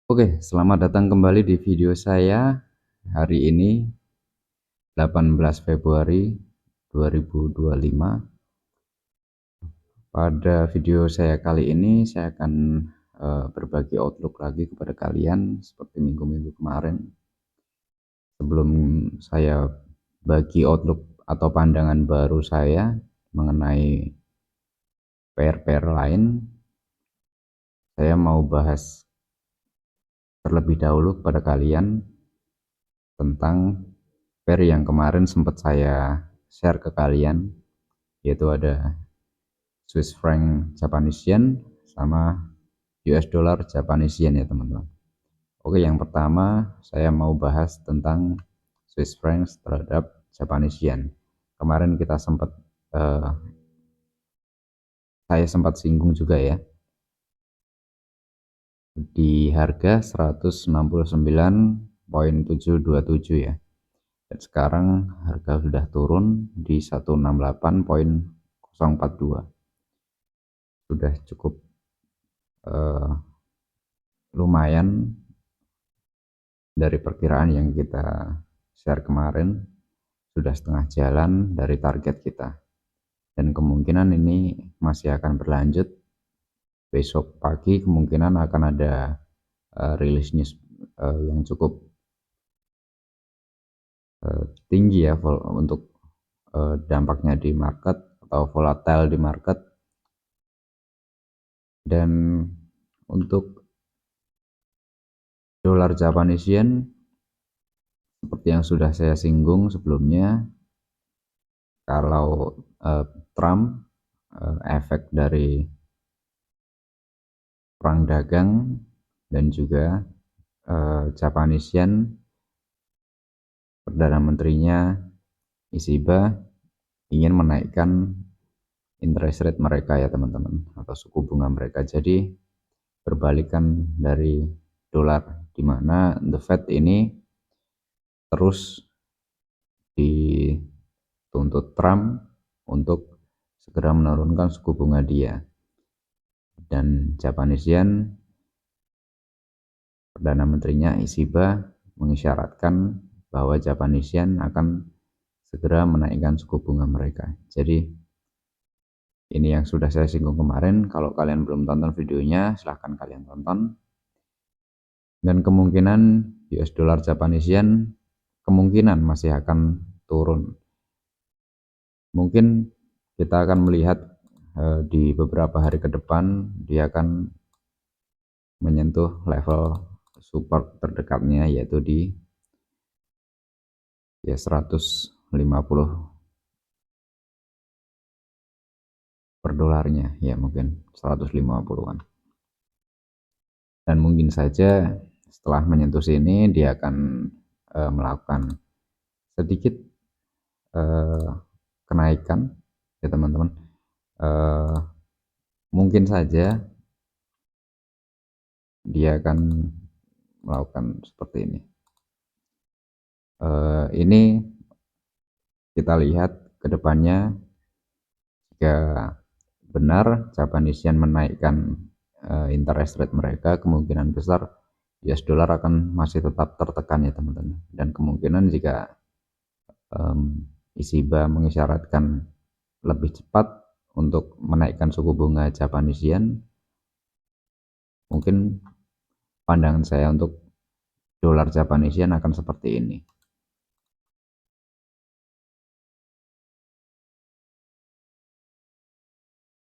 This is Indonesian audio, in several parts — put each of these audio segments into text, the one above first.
Oke, selamat datang kembali di video saya hari ini 18 Februari 2025. Pada video saya kali ini saya akan berbagi outlook lagi kepada kalian seperti minggu-minggu kemarin. Sebelum saya bagi outlook atau pandangan baru saya mengenai PR-PR lain, saya mau bahas terlebih dahulu kepada kalian tentang pair yang kemarin sempat saya share ke kalian, yaitu ada Swiss franc Japanese yen sama US dollar Japanese yen ya teman-teman. Oke, yang pertama saya mau bahas tentang Swiss franc terhadap Japanese yen. Kemarin kita sempat saya sempat singgung juga ya di harga 169,727 ya. Dan sekarang harga sudah turun di 168,042. Sudah cukup lumayan dari perkiraan yang kita share kemarin, sudah setengah jalan dari target kita, dan kemungkinan ini masih akan berlanjut. Besok pagi kemungkinan akan ada rilis news yang cukup tinggi ya untuk dampaknya di market atau volatile di market. Dan untuk dolar Japanese yen, seperti yang sudah saya singgung sebelumnya, kalau Trump efek dari perang dagang dan juga Japanese yen, Perdana Menterinya Ishiba ingin menaikkan interest rate mereka ya teman-teman, atau suku bunga mereka. Jadi berbalikan dari dolar, di mana the Fed ini terus dituntut Trump untuk segera menurunkan suku bunga dia, dan Japanese yen Perdana Menterinya Ishiba mengisyaratkan bahwa Japanese yen akan segera menaikkan suku bunga mereka. Jadi ini yang sudah saya singgung kemarin. Kalau kalian belum tonton videonya, silahkan kalian tonton. Dan kemungkinan US dollar Japanese yen kemungkinan masih akan turun. Mungkin kita akan melihat di beberapa hari ke depan dia akan menyentuh level support terdekatnya, yaitu di 150 per dolarnya ya, mungkin 150-an. Dan mungkin saja setelah menyentuh sini dia akan melakukan sedikit kenaikan ya teman-teman. Mungkin saja dia akan melakukan seperti ini. Ini kita lihat ke depannya, jika benar Japanese yen menaikkan interest rate mereka, kemungkinan besar US dollar akan masih tetap tertekan ya teman-teman. Dan kemungkinan jika Ishiba mengisyaratkan lebih cepat untuk menaikkan suku bunga Japanese yen, mungkin pandangan saya untuk dolar Japanese yen akan seperti ini.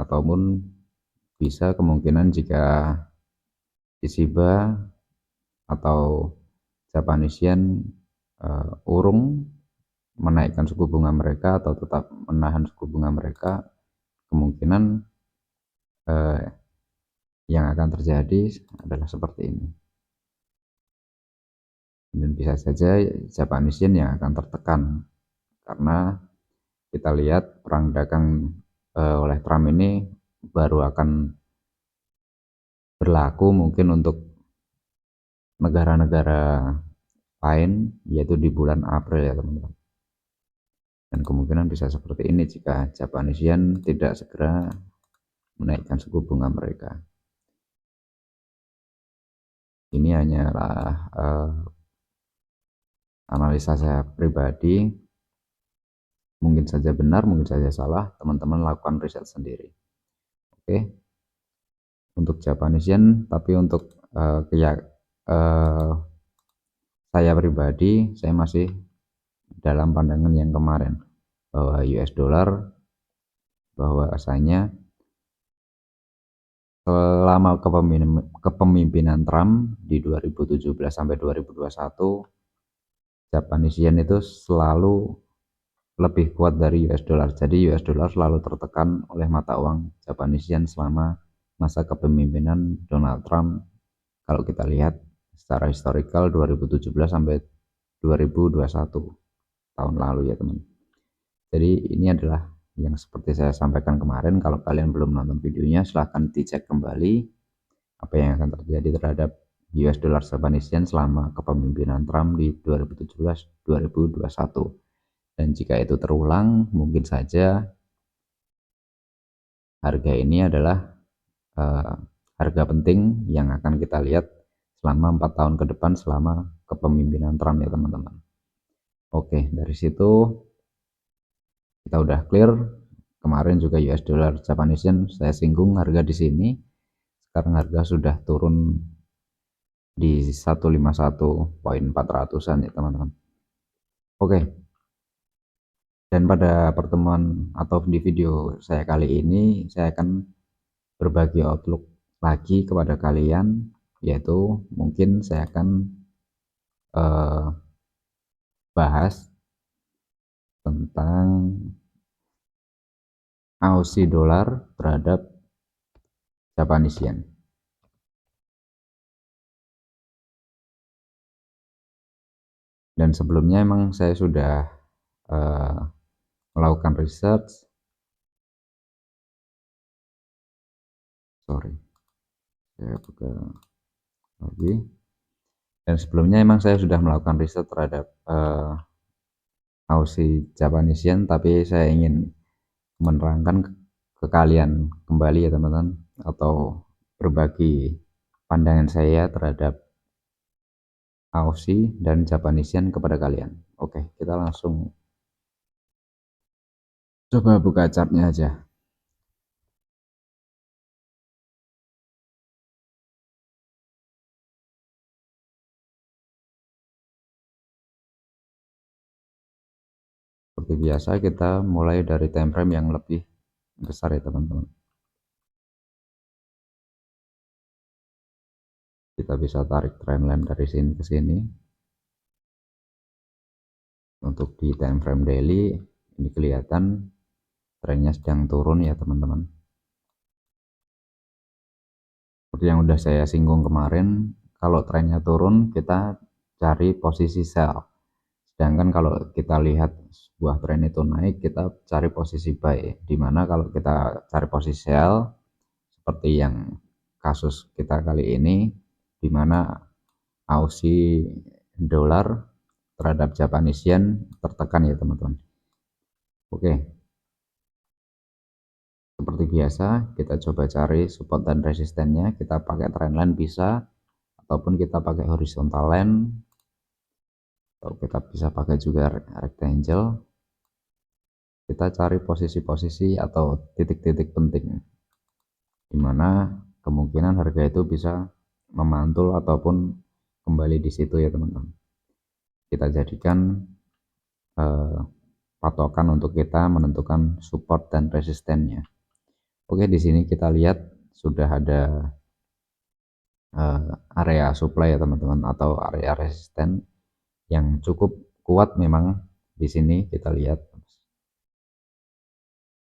Ataupun bisa kemungkinan jika Ishiba atau Japanese yen urung menaikkan suku bunga mereka atau tetap menahan suku bunga mereka, kemungkinan yang akan terjadi adalah seperti ini. Dan bisa saja Japanese yen yang akan tertekan, karena kita lihat perang dagang oleh Trump ini baru akan berlaku mungkin untuk negara-negara lain, yaitu di bulan April ya teman-teman. Dan kemungkinan bisa seperti ini jika Japanese yen tidak segera menaikkan suku bunga mereka. Ini hanyalah analisa saya pribadi, mungkin saja benar, mungkin saja salah, teman-teman lakukan riset sendiri. Oke, untuk Japanese yen, tapi untuk saya pribadi, saya masih dalam pandangan yang kemarin, bahwa US dollar, bahwasanya selama kepemimpinan Trump di 2017 sampai 2021, Japanese yen itu selalu lebih kuat dari US dollar. Jadi US dollar selalu tertekan oleh mata uang Japanese yen selama masa kepemimpinan Donald Trump. Kalau kita lihat secara historical 2017 sampai 2021 tahun lalu ya teman. Jadi ini adalah yang seperti saya sampaikan kemarin. Kalau kalian belum nonton videonya, silahkan dicek kembali apa yang akan terjadi terhadap US dollar Japanese yen selama kepemimpinan Trump di 2017-2021. Dan jika itu terulang, mungkin saja harga ini adalah harga penting yang akan kita lihat selama 4 tahun ke depan selama kepemimpinan Trump ya teman-teman. Oke, dari situ kita udah clear. Kemarin juga US dollar Japanese yen saya singgung harga di sini. Sekarang harga sudah turun di 151.400-an ya teman-teman. Oke. Dan pada pertemuan atau di video saya kali ini saya akan berbagi outlook lagi kepada kalian, yaitu mungkin saya akan bahas tentang Aussie dollar terhadap Japanese yen. Dan sebelumnya emang saya sudah melakukan research, saya buka lagi. Dan sebelumnya emang saya sudah melakukan riset terhadap Aussie Japanese yen, tapi saya ingin menerangkan ke kalian kembali ya teman-teman, atau berbagi pandangan saya terhadap Aussie dan Japanese yen kepada kalian. Oke, kita langsung coba buka chartnya aja. Seperti biasa kita mulai dari time frame yang lebih besar ya teman-teman. Kita bisa tarik trendline dari sini ke sini. Untuk di time frame daily ini kelihatan trennya sedang turun ya teman-teman. Seperti yang udah saya singgung kemarin, kalau trennya turun kita cari posisi sell. Sedangkan kalau kita lihat sebuah tren itu naik, kita cari posisi buy. Dimana kalau kita cari posisi sell, seperti yang kasus kita kali ini, dimana Aussie dollar terhadap Japanese yen tertekan ya teman-teman. Oke, seperti biasa kita coba cari support dan resistennya. Kita pakai trendline bisa, ataupun kita pakai horizontal line, atau kita bisa pakai juga rectangle. Kita cari posisi-posisi atau titik-titik penting dimana kemungkinan harga itu bisa memantul ataupun kembali di situ ya teman-teman. Kita jadikan patokan untuk kita menentukan support dan resistennya. Oke, di sini kita lihat sudah ada area supply ya teman-teman, atau area resisten yang cukup kuat. Memang di sini kita lihat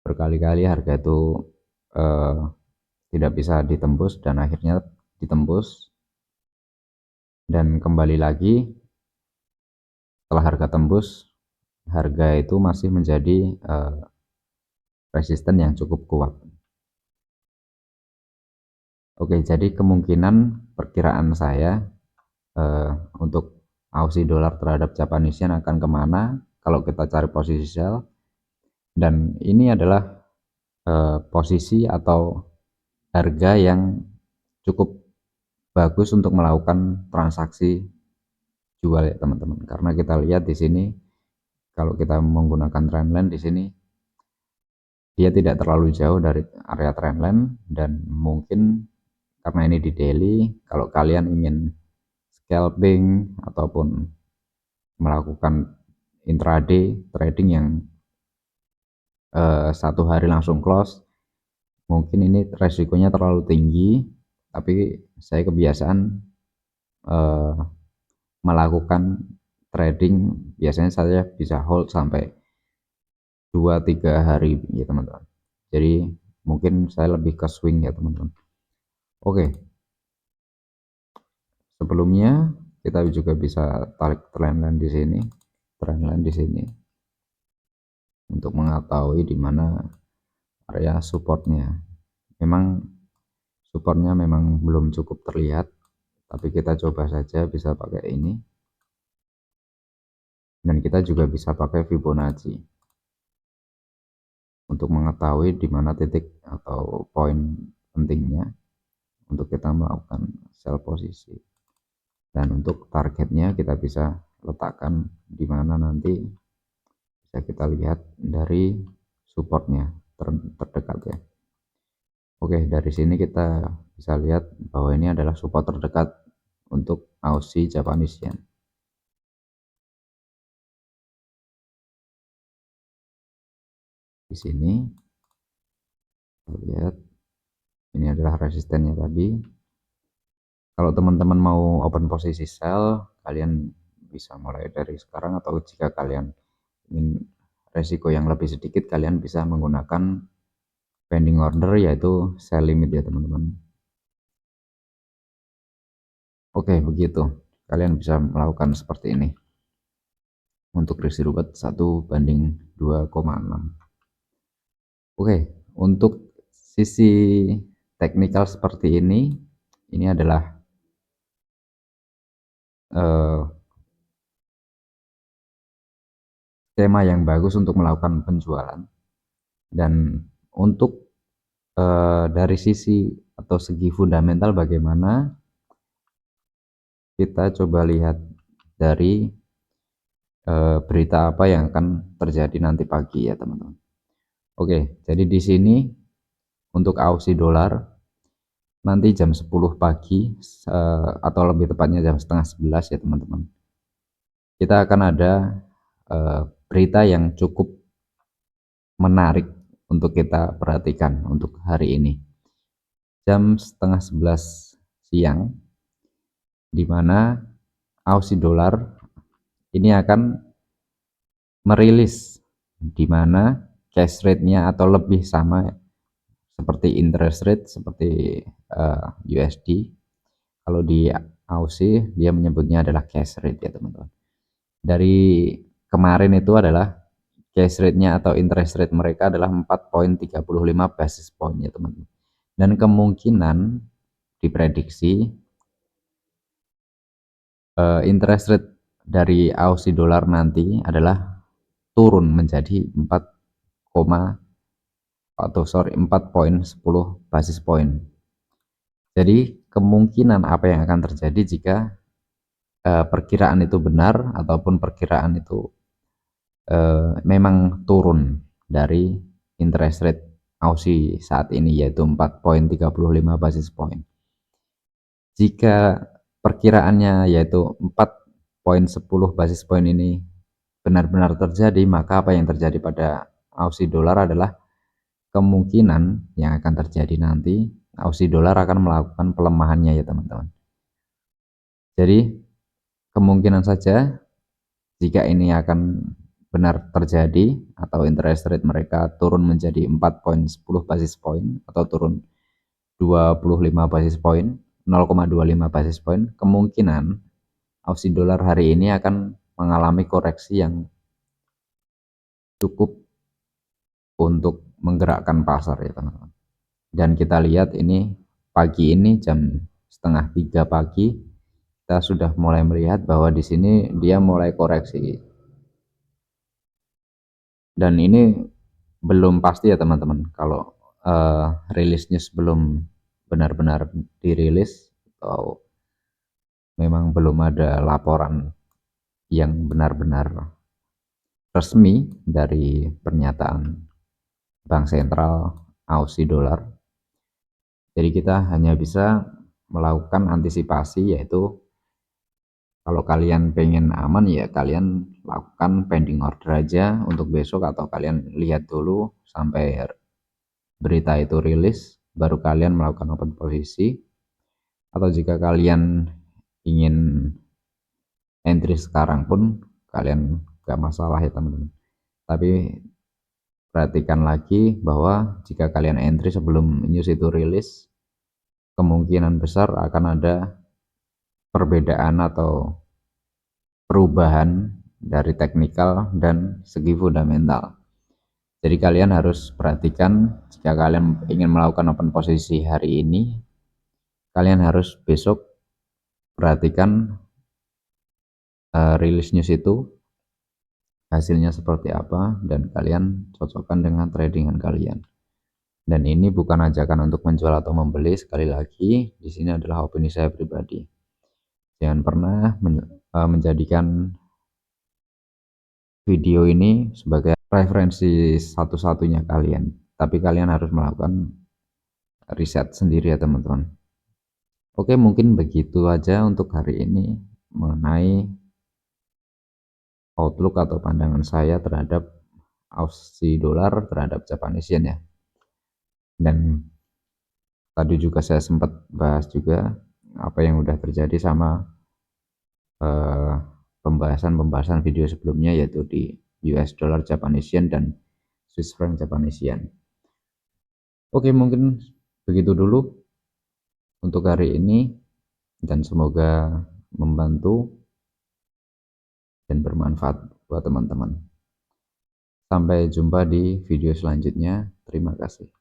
berkali-kali harga itu tidak bisa ditembus dan akhirnya ditembus, dan kembali lagi setelah harga tembus, harga itu masih menjadi resisten yang cukup kuat. Oke, jadi kemungkinan perkiraan saya untuk Aussie dollar terhadap Japanese yen akan kemana kalau kita cari posisi sell, dan ini adalah posisi atau harga yang cukup bagus untuk melakukan transaksi jual ya teman-teman, karena kita lihat di sini kalau kita menggunakan trendline di sini dia tidak terlalu jauh dari area trendline, dan mungkin karena ini di daily, kalau kalian ingin scalping ataupun melakukan intraday trading yang satu hari langsung close, mungkin ini resikonya terlalu tinggi. Tapi saya kebiasaan eh, melakukan trading, biasanya saya bisa hold sampai 2-3 hari ya teman-teman. Jadi mungkin saya lebih ke swing ya teman-teman. Oke, sebelumnya kita juga bisa tarik trendline di sini, trendline di sini untuk mengetahui di mana area supportnya. Memang supportnya memang belum cukup terlihat, tapi kita coba saja bisa pakai ini, dan kita juga bisa pakai Fibonacci untuk mengetahui di mana titik atau poin pentingnya untuk kita melakukan sell posisi. Dan untuk targetnya kita bisa letakkan di mana nanti bisa kita lihat dari supportnya terdekat ya. Oke, dari sini kita bisa lihat bahwa ini adalah support terdekat untuk Aussie Japanese Yen. Di sini kita lihat ini adalah resistennya tadi. Kalau teman-teman mau open posisi sell, kalian bisa mulai dari sekarang, atau jika kalian ingin resiko yang lebih sedikit, kalian bisa menggunakan pending order, yaitu sell limit ya teman-teman. Oke, begitu kalian bisa melakukan seperti ini untuk risk reward 1:2,6. Oke, untuk sisi teknikal seperti ini adalah skema yang bagus untuk melakukan penjualan. Dan untuk dari sisi atau segi fundamental bagaimana, kita coba lihat dari berita apa yang akan terjadi nanti pagi ya teman-teman. Oke, jadi di sini untuk Aussie dollar nanti jam 10 pagi atau lebih tepatnya jam setengah 11 ya teman-teman, kita akan ada berita yang cukup menarik untuk kita perhatikan untuk hari ini. Jam setengah 11 siang, di mana Aussie dollar ini akan merilis di mana cash rate-nya atau lebih sama seperti interest rate seperti USD. Kalau di Aussie dia menyebutnya adalah cash rate ya teman-teman. Dari kemarin itu adalah cash rate-nya atau interest rate mereka adalah 4,35 basis point ya teman-teman. Dan kemungkinan diprediksi interest rate dari Aussie dollar nanti adalah turun menjadi 4,10 basis point. Jadi kemungkinan apa yang akan terjadi jika perkiraan itu benar, ataupun perkiraan itu memang turun dari interest rate Aussie saat ini, yaitu 4,35 basis point. Jika perkiraannya yaitu 4,10 basis point ini benar-benar terjadi, maka apa yang terjadi pada Aussie dollar adalah kemungkinan yang akan terjadi nanti Aussie dollar akan melakukan pelemahannya ya teman-teman. Jadi kemungkinan saja jika ini akan benar terjadi atau interest rate mereka turun menjadi 4,10 basis point atau turun 25 basis point, 0,25 basis point, kemungkinan Aussie dollar hari ini akan mengalami koreksi yang cukup untuk menggerakkan pasar ya teman-teman. Dan kita lihat ini pagi ini jam setengah 3 pagi kita sudah mulai melihat bahwa di sini dia mulai koreksi, dan ini belum pasti ya teman-teman. Kalau rilis news belum benar-benar dirilis, atau memang belum ada laporan yang benar-benar resmi dari pernyataan Bank Sentral Aussie Dollar. Jadi kita hanya bisa melakukan antisipasi, yaitu kalau kalian pengen aman ya kalian lakukan pending order aja untuk besok, atau kalian lihat dulu sampai berita itu rilis baru kalian melakukan open posisi. Atau jika kalian ingin entry sekarang pun kalian gak masalah ya teman-teman, tapi perhatikan lagi bahwa jika kalian entry sebelum news itu rilis, kemungkinan besar akan ada perbedaan atau perubahan dari teknikal dan segi fundamental. Jadi kalian harus perhatikan, jika kalian ingin melakukan open posisi hari ini, kalian harus besok perhatikan rilis news itu hasilnya seperti apa, dan kalian cocokkan dengan tradingan kalian. Dan ini bukan ajakan untuk menjual atau membeli, sekali lagi di sini adalah opini saya pribadi. Jangan pernah menjadikan video ini sebagai referensi satu-satunya kalian, tapi kalian harus melakukan riset sendiri ya teman-teman. Oke, mungkin begitu aja untuk hari ini mengenai outlook atau pandangan saya terhadap Aussie Dollar terhadap Japanese Yen ya. Dan tadi juga saya sempat bahas juga apa yang udah terjadi sama pembahasan video sebelumnya, yaitu di US Dollar Japanese Yen dan Swiss Franc Japanese Yen. Oke, mungkin begitu dulu untuk hari ini, dan semoga membantu dan bermanfaat buat teman-teman. Sampai jumpa di video selanjutnya. Terima kasih.